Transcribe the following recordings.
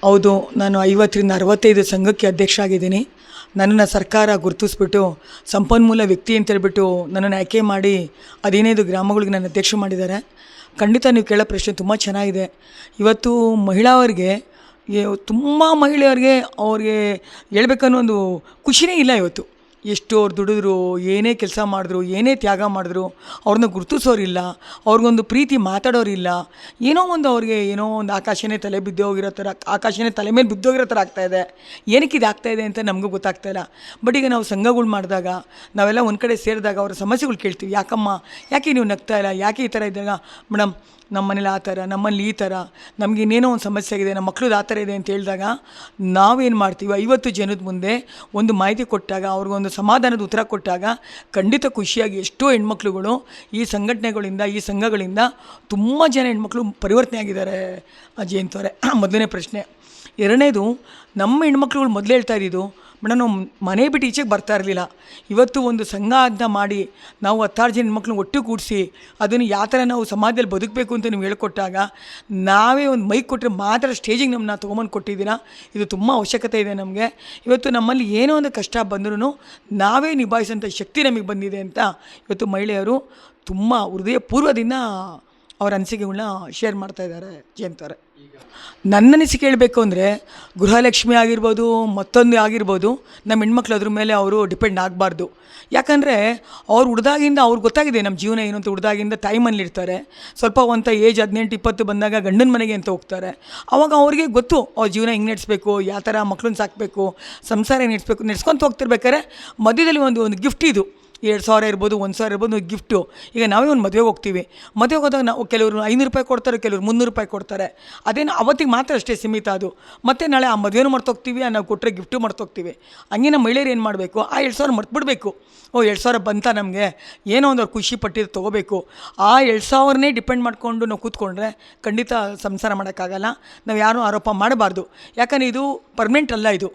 ಹೌದು, ನಾನು 50ರಿಂದ 65 ಸಂಘಕ್ಕೆ ಅಧ್ಯಕ್ಷ ಆಗಿದ್ದೀನಿ. ನನ್ನನ್ನು ಸರ್ಕಾರ ಗುರುತಿಸ್ಬಿಟ್ಟು ಸಂಪನ್ಮೂಲ ವ್ಯಕ್ತಿ ಅಂತೇಳ್ಬಿಟ್ಟು ನನ್ನನ್ನು ಆಯ್ಕೆ ಮಾಡಿ 15 ಗ್ರಾಮಗಳಿಗೆ ನನ್ನ ಅಧ್ಯಕ್ಷ ಮಾಡಿದ್ದಾರೆ. ಖಂಡಿತ ನೀವು ಕೇಳೋ ಪ್ರಶ್ನೆ ತುಂಬ ಚೆನ್ನಾಗಿದೆ. ಇವತ್ತು ಮಹಿಳಾವರಿಗೆ ತುಂಬ ಮಹಿಳೆಯರಿಗೆ ಅವ್ರಿಗೆ ಹೇಳ್ಬೇಕನ್ನೋ ಒಂದು ಖುಷಿನೇ ಇಲ್ಲ ಇವತ್ತು. ಎಷ್ಟು ಅವ್ರು ದುಡಿದ್ರು, ಏನೇ ಕೆಲಸ ಮಾಡಿದ್ರು, ಏನೇ ತ್ಯಾಗ ಮಾಡಿದ್ರು ಅವ್ರನ್ನ ಗುರುತಿಸೋರಿಲ್ಲ, ಅವ್ರಿಗೊಂದು ಪ್ರೀತಿ ಮಾತಾಡೋರಿಲ್ಲ. ಏನೋ ಒಂದು ಅವ್ರಿಗೆ ಏನೋ ಒಂದು ಆಕಾಶನೇ ತಲೆ ಬಿದ್ದೋಗಿರೋ ಥರ, ಆಕಾಶನೇ ತಲೆ ಮೇಲೆ ಬಿದ್ದೋಗಿರೋ ಥರ ಆಗ್ತಾಯಿದೆ. ಏನಕ್ಕೆ ಇದು ಆಗ್ತಾಯಿದೆ ಅಂತ ನಮಗೂ ಗೊತ್ತಾಗ್ತಾಯಿಲ್ಲ. ಬಟ್ ಈಗ ನಾವು ಸಂಘಗಳು ಮಾಡಿದಾಗ, ನಾವೆಲ್ಲ ಒಂದು ಕಡೆ ಸೇರಿದಾಗ ಅವರ ಸಮಸ್ಯೆಗಳು ಕೇಳ್ತೀವಿ. ಯಾಕಮ್ಮ, ಯಾಕೆ ನೀವು ನಗ್ತಾ ಇಲ್ಲ, ಯಾಕೆ ಈ ಥರ ಇದ್ದಾಗ, ಮೇಡಮ್ ನಮ್ಮ ಮನೇಲಿ ಆ ಥರ, ನಮ್ಮಲ್ಲಿ ಈ ಥರ, ನಮಗೆ ಇನ್ನೇನೋ ಒಂದು ಸಮಸ್ಯೆ ಆಗಿದೆ, ನಮ್ಮ ಮಕ್ಳದ್ದು ಆ ಥರ ಇದೆ ಅಂತ ಹೇಳಿದಾಗ ನಾವೇನು ಮಾಡ್ತೀವಿ, 50 ಜನದ ಮುಂದೆ ಒಂದು ಮಾಹಿತಿ ಕೊಟ್ಟಾಗ, ಅವ್ರಿಗೊಂದು ಸಮಾಧಾನದ ಉತ್ತರ ಕೊಟ್ಟಾಗ ಖಂಡಿತ ಖುಷಿಯಾಗಿ ಎಷ್ಟೋ ಹೆಣ್ಮಕ್ಳುಗಳು ಈ ಸಂಘಟನೆಗಳಿಂದ, ಈ ಸಂಘಗಳಿಂದ ತುಂಬ ಜನ ಹೆಣ್ಮಕ್ಳು ಪರಿವರ್ತನೆ ಆಗಿದ್ದಾರೆ ಜಯಂತವ್ರೆ. ಮೊದಲನೇ ಪ್ರಶ್ನೆ. ಎರಡನೇದು, ನಮ್ಮ ಹೆಣ್ಮಕ್ಳುಗಳು ಮೊದಲು ಹೇಳ್ತಾ ಇದ್ದಿದ್ದು, ಮೇಡಮ್ ನಾವು ಮನೆ ಬಿಟ್ಟು ಈಚೆಗೆ ಬರ್ತಾ ಇರಲಿಲ್ಲ. ಇವತ್ತು ಒಂದು ಸಂಘ ಅಂತ ಮಾಡಿ ನಾವು 16 ಜನ ಹೆಣ್ಮಕ್ಳನ್ನ ಒಟ್ಟು ಕೂಡಿಸಿ ಅದನ್ನು ಯಾವ ಥರ ನಾವು ಸಮಾಜದಲ್ಲಿ ಬದುಕಬೇಕು ಅಂತ ನೀವು ಹೇಳ್ಕೊಟ್ಟಾಗ, ನಾವೇ ಒಂದು ಮೈಕ್ ಕೊಟ್ಟರೆ ಮಾತ್ರ ಸ್ಟೇಜಿಗೆ ನಮ್ಮನ್ನ ತೊಗೊಂಬಂದು ಕೊಟ್ಟಿದ್ದೀರಾ. ಇದು ತುಂಬ ಅವಶ್ಯಕತೆ ಇದೆ ನಮಗೆ. ಇವತ್ತು ನಮ್ಮಲ್ಲಿ ಏನೋ ಒಂದು ಕಷ್ಟ ಬಂದ್ರೂ ನಾವೇ ನಿಭಾಯಿಸೋಂಥ ಶಕ್ತಿ ನಮಗೆ ಬಂದಿದೆ ಅಂತ ಇವತ್ತು ಮಹಿಳೆಯರು ತುಂಬ ಹೃದಯಪೂರ್ವದಿಂದ ಅವರ ಅನಿಸಿಕೆಗಳನ್ನ ಶೇರ್ ಮಾಡ್ತಾಯಿದ್ದಾರೆ ಜಯಂತವ್ರೆ. ನನ್ನ ಅನಿಸಿಕೆ ಹೇಳಬೇಕು ಅಂದರೆ, ಗೃಹಲಕ್ಷ್ಮಿ ಆಗಿರ್ಬೋದು, ಮತ್ತೊಂದು ಆಗಿರ್ಬೋದು, ನಮ್ಮ ಹೆಣ್ಮಕ್ಳು ಅದ್ರ ಮೇಲೆ ಅವರು ಡಿಪೆಂಡ್ ಆಗಬಾರ್ದು. ಯಾಕಂದರೆ ಅವ್ರು ಹುಡ್ದಾಗಿಂದ ಅವ್ರಿಗೆ ಗೊತ್ತಾಗಿದೆ ನಮ್ಮ ಜೀವನ ಏನು ಅಂತ. ಹುಡ್ದಾಗಿಂದ ತಾಯಿ ಮನೇಲಿರ್ತಾರೆ, ಸ್ವಲ್ಪ ಒಂದು ಏಜ್ 18-20 ಬಂದಾಗ ಗಂಡನ ಮನೆಗೆ ಅಂತ ಹೋಗ್ತಾರೆ. ಆವಾಗ ಅವ್ರಿಗೆ ಗೊತ್ತು ಅವ್ರ ಜೀವನ ಹೆಂಗೆ ನಡೆಸಬೇಕು, ಯಾವ ಥರ ಮಕ್ಳನ್ನ ಸಾಕಬೇಕು, ಸಂಸಾರ ಹೆಂಗೆ ನಡೆಸ್ಕೊತ ಹೋಗ್ತಿರ್ಬೇಕಾರೆ ಮಧ್ಯದಲ್ಲಿ ಒಂದು ಗಿಫ್ಟ್ ಇದು 2,000 ಇರ್ಬೋದು, 1,000 ಇರ್ಬೋದು, ಗಿಫ್ಟು. ಈಗ ನಾವೇ ಒಂದು ಮದುವೆಗೆ ಹೋಗ್ತೀವಿ, ಮದುವೆಗೆ ಹೋದಾಗ ನಾವು ಕೆಲವರು 500 ರೂಪಾಯಿ ಕೊಡ್ತಾರೆ, ಕೆಲವರು 300 ರೂಪಾಯಿ ಕೊಡ್ತಾರೆ. ಅದೇನು ಅವತ್ತಿಗೆ ಮಾತ್ರ ಅಷ್ಟೇ ಸೀಮಿತ ಅದು. ಮತ್ತು ನಾಳೆ ಆ ಮದುವೆನೂ ಮರ್ತೋಗ್ತೀವಿ, ನಾವು ಕೊಟ್ಟರೆ ಗಿಫ್ಟು ಮರ್ತೋಗ್ತೀವಿ. ಹಂಗೆ ನಮ್ಮ ಮಹಿಳೆಯರು ಏನು ಮಾಡಬೇಕು, ಆ 2,000 ಮರ್ತ್ಬಿಡ್ಬೇಕು. 2,000 ಬಂತ ನಮಗೆ ಏನೋ ಒಂದು ಅವ್ರು ಖುಷಿ ಪಟ್ಟಿದ್ದು ತೊಗೋಬೇಕು. ಆ 2,000ನೇ ಡಿಪೆಂಡ್ ಮಾಡಿಕೊಂಡು ನಾವು ಕೂತ್ಕೊಂಡ್ರೆ ಖಂಡಿತ ಸಂಸಾರ ಮಾಡೋಕ್ಕಾಗಲ್ಲ. ನಾವು ಯಾರೂ ಆರೋಪ ಮಾಡಬಾರ್ದು. ಯಾಕಂದರೆ ಇದು ಪರ್ಮನೆಂಟ್ ಅಲ್ಲ. ಇದು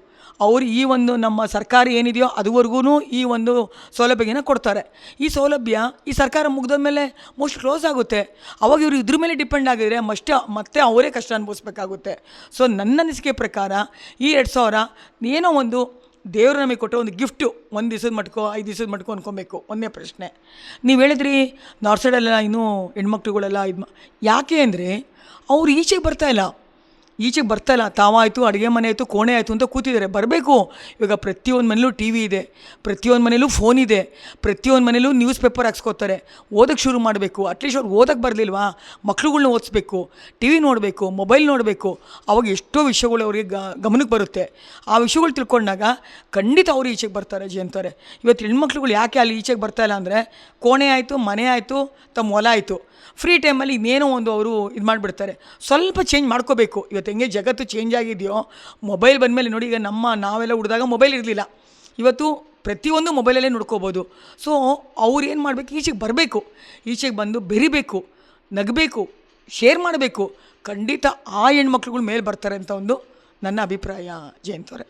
ಅವರು ಈ ಒಂದು ನಮ್ಮ ಸರ್ಕಾರ ಏನಿದೆಯೋ ಅದುವರೆಗೂ ಈ ಒಂದು ಸೌಲಭ್ಯನ ಕೊಡ್ತಾರೆ. ಈ ಸೌಲಭ್ಯ ಈ ಸರ್ಕಾರ ಮುಗಿದ ಮೇಲೆ ಮೋಸ್ಟ್ ಕ್ಲೋಸ್ ಆಗುತ್ತೆ. ಅವಾಗ ಇವರು ಇದ್ರ ಮೇಲೆ ಡಿಪೆಂಡ್ ಆಗಿದ್ರೆ ಮತ್ತೆ ಅವರೇ ಕಷ್ಟ ಅನುಭವಿಸ್ಬೇಕಾಗುತ್ತೆ. ಸೊ ನನ್ನ ಅನಿಸಿಕೆ ಪ್ರಕಾರ ಈ 2,000 ಏನೋ ಒಂದು ದೇವರು ನಮಗೆ ಕೊಟ್ಟರೆ ಒಂದು ಗಿಫ್ಟು, 1 ದಿವಸದ ಮಟ್ಕೋ 5 ದಿವಸದ ಮಟ್ಕೋ ಅಂದ್ಕೊಬೇಕು. ಒಂದೇ ಪ್ರಶ್ನೆ. ನೀವು ಹೇಳಿದ್ರಿ ನಾರ್ತ್ ಸೈಡಲ್ಲೆಲ್ಲ ಇನ್ನೂ ಹೆಣ್ಮಕ್ಳುಗಳೆಲ್ಲ ಯಾಕೆ ಅಂದರೆ ಅವ್ರು ಈಚೆಗೆ ಬರ್ತಾಯಿಲ್ಲ. ತಾವಾಯಿತು, ಅಡುಗೆ ಮನೆ ಆಯಿತು, ಕೋಣೆ ಆಯಿತು ಅಂತ ಕೂತಿದ್ದಾರೆ. ಬರಬೇಕು. ಇವಾಗ ಪ್ರತಿಯೊಂದು ಮನೇಲೂ ಟಿ ವಿ ಇದೆ, ಪ್ರತಿಯೊಂದು ಮನೇಲೂ ಫೋನ್ ಇದೆ, ಪ್ರತಿಯೊಂದು ಮನೇಲೂ ನ್ಯೂಸ್ ಪೇಪರ್ ಹಾಕ್ಸ್ಕೊತಾರೆ. ಓದೋಕ್ಕೆ ಶುರು ಮಾಡಬೇಕು. ಅಟ್ಲೀಸ್ಟ್ ಅವ್ರು ಓದೋಕ್ಕೆ ಬರಲಿಲ್ವಾ, ಮಕ್ಳುಗಳ್ನ ಓದಿಸ್ಬೇಕು, ಟಿ ವಿ ನೋಡಬೇಕು, ಮೊಬೈಲ್ ನೋಡಬೇಕು. ಅವಾಗ ಎಷ್ಟೋ ವಿಷಯಗಳು ಅವ್ರಿಗೆ ಗಮನಕ್ಕೆ ಬರುತ್ತೆ. ಆ ವಿಷಯಗಳು ತಿಳ್ಕೊಂಡಾಗ ಖಂಡಿತ ಅವರು ಈಚೆಗೆ ಬರ್ತಾರೆ ಜಯಂತವ್ರೆ. ಇವತ್ತು ಹೆಣ್ಮಕ್ಳುಗಳು ಯಾಕೆ ಅಲ್ಲಿ ಈಚೆಗೆ ಬರ್ತಾಯಿಲ್ಲ ಅಂದರೆ, ಕೋಣೆ ಆಯಿತು, ಮನೆ ಆಯಿತು, ತಮ್ಮ ಹೊಲ ಆಯಿತು, ಫ್ರೀ ಟೈಮಲ್ಲಿ ಇನ್ನೇನೋ ಒಂದು ಅವರು ಇದು ಮಾಡಿಬಿಡ್ತಾರೆ. ಸ್ವಲ್ಪ ಚೇಂಜ್ ಮಾಡ್ಕೋಬೇಕು. ಇವತ್ತು ಹೆಂಗೆ ಜಗತ್ತು ಚೇಂಜ್ ಆಗಿದೆಯೋ, ಮೊಬೈಲ್ ಬಂದಮೇಲೆ ನೋಡಿ, ಈಗ ನಾವೆಲ್ಲ ಹುಡ್ದಾಗ ಮೊಬೈಲ್ ಇರಲಿಲ್ಲ. ಇವತ್ತು ಪ್ರತಿಯೊಂದು ಮೊಬೈಲಲ್ಲೇ ನೋಡ್ಕೋಬೋದು. ಸೊ ಅವ್ರು ಏನು ಮಾಡಬೇಕು, ಈಚೆಗೆ ಬರಬೇಕು. ಈಚೆಗೆ ಬಂದು ಬೆರಿಬೇಕು, ನಗಬೇಕು, ಶೇರ್ ಮಾಡಬೇಕು. ಖಂಡಿತ ಆ ಹೆಣ್ಮಕ್ಳುಗಳ ಮೇಲೆ ಬರ್ತಾರೆ ಅಂತ ಒಂದು ನನ್ನ ಅಭಿಪ್ರಾಯ ಜಯಂತವ್ರೆ.